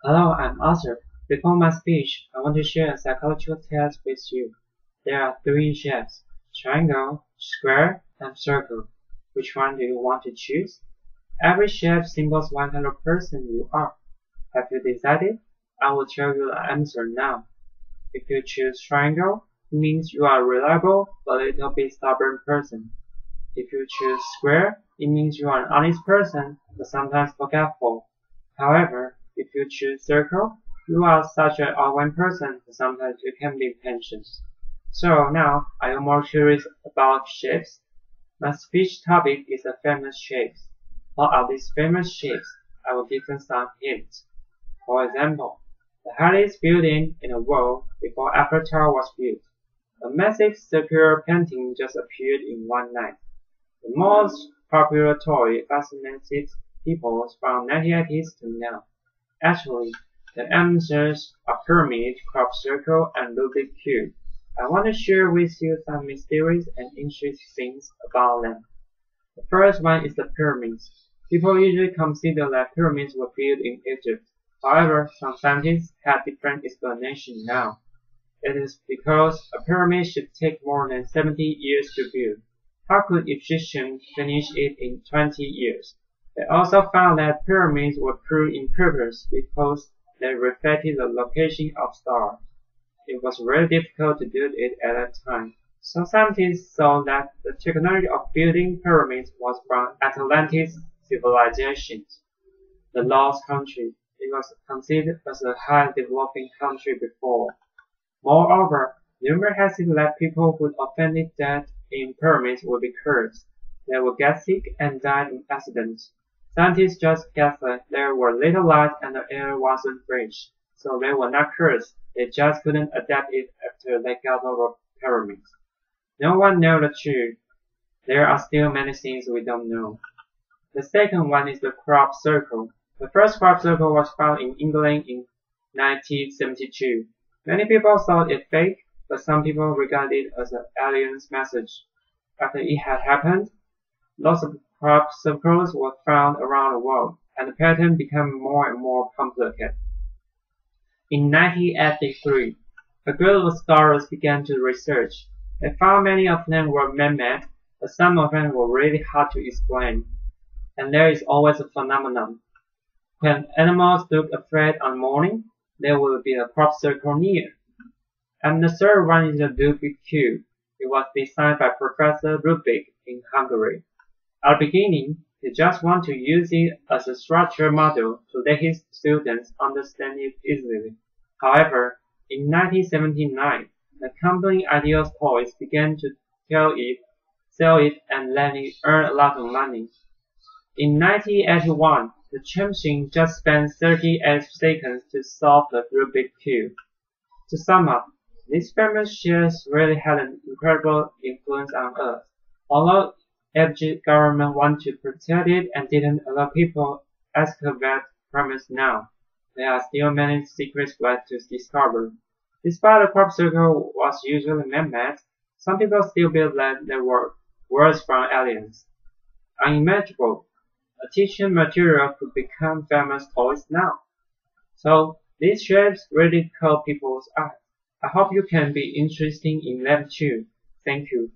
Hello, I'm Arthur. Before my speech, I want to share a psychological test with you. There are three shapes: triangle, square, and circle. Which one do you want to choose? Every shape symbols what kind of person you are. Have you decided? I will tell you the answer now. If you choose triangle, it means you are a reliable but a little bit stubborn person. If you choose square, it means you are an honest person but sometimes forgetful. However, if you choose circle, you are such an outgoing person that sometimes you can be patient. So now, are you more curious about shapes? My speech topic is the famous shapes. What are these famous shapes? I will give you some hints. For example, the highest building in the world before Eiffel Tower was built. A massive circular painting just appeared in one night. The most popular toy fascinated people from 1980s to now. Actually, the answers are pyramid, crop circle, and Rubik's cube. I want to share with you some mysterious and interesting things about them. The first one is the pyramids. People usually consider that pyramids were built in Egypt. However, some scientists have different explanations now. It is because a pyramid should take more than 70 years to build. How could Egyptians finish it in 20 years? They also found that pyramids were put in purpose because they reflected the location of stars. It was very difficult to do it at that time. Some scientists saw that the technology of building pyramids was from Atlantis civilization, the lost country. It was considered as a high developing country before. Moreover, rumor has it that people who offended dead in pyramids would be cursed. They would get sick and die in accidents. Scientists just guessed that there were little light and the air wasn't fresh, so they were not cursed. They just couldn't adapt it after they got over pyramids. No one knows the truth. There are still many things we don't know. The second one is the crop circle. The first crop circle was found in England in 1972. Many people thought it fake, but some people regarded it as an alien's message. After it had happened, lots of crop circles were found around the world, and the pattern became more and more complicated. In 1983, a group of scholars began to research. They found many of them were man-made, but some of them were really hard to explain. And there is always a phenomenon. When animals look afraid on morning, there will be a crop circle near. And the third one is the Rubik's cube. It was designed by Professor Rubik in Hungary. At the beginning, he just wanted to use it as a structure model to let his students understand it easily. However, in 1979, the company Ideal Toys began to sell it and let it earn a lot of money. In 1981, the champion just spent 38 seconds to solve the Rubik's cube. To sum up, these famous shapes really had an incredible influence on us. Although Egypt's government wanted to protect it and didn't allow people excavate pyramids now, there are still many secrets left to discover. Despite the crop circle was usually man-made, some people still believe that they were words from aliens. Unimaginable. A teaching material could become famous toys now. So, these shapes really caught people's eyes. I hope you can be interested in them too. Thank you.